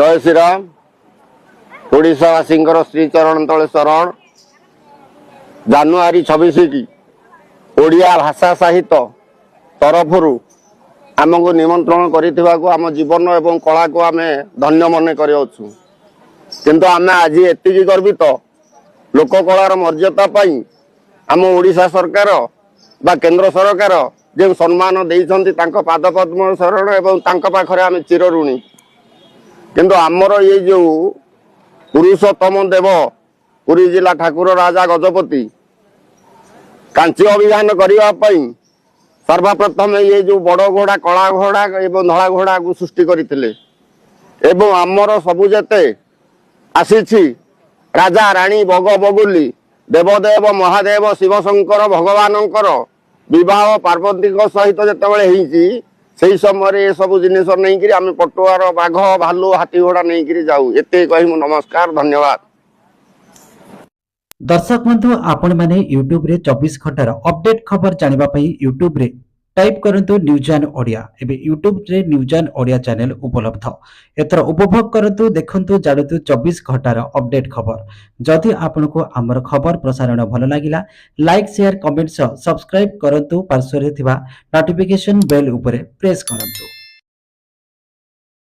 जय श्रीराम। ओडिशावासी श्री चरण तले शरण। जानुआरी 26 की ओडिया भाषा साहित्य तरफर आमको निमंत्रण कर आम जीवन एवं कला को आम धन्य मन किंतु आम आज एति गर्वित लोक कलार मर्यादा पाई आम ओडिशा सरकार बा केंद्र सरकार जो सम्मान देइछन्ति तांको पाद पद्म शरण एवं तांको पाखरे आम चिर ऋणी किंतु आमर ये जो पुरुषोत्तम देव पुरी जिला ठाकुर राजा गजपति कांची अभियान करने सर्वप्रथम ये जो बड़ घोड़ा कला घोड़ा एवं धला घोड़ा को सृष्टि करते एवं आमर सबु जेते आसी राजा राणी बग बगुली देवदेव महादेव शिवशंकर भगवानंकर विवाह पार्वती सहित जिते से समय ये सब जिनिस नहीं आम पटुआर बाघ भालू हाथी घोड़ा नहीं जाऊ एते कही नमस्कार धन्यवाद। दर्शक बंधु आपण माने यूट्यूब रे 24 घंटार अपडेट खबर जानिबा पई यूट्यूब रे टाइप करंतु न्यूज एंड ओडिया। एबे यूट्यूब रे न्यूज एंड ओडिया चैनल उपलब्ध एतर उपभोग करंतु देखंतु जाडतु 24 घंटार अपडेट खबर। जदि आपनको हमर खबर प्रसारण भल लागिला लाइक शेयर कमेंट सब्सक्राइब करंतु पार्श्व रे थिबा नोटिफिकेशन बेल उपरे प्रेस करंतु।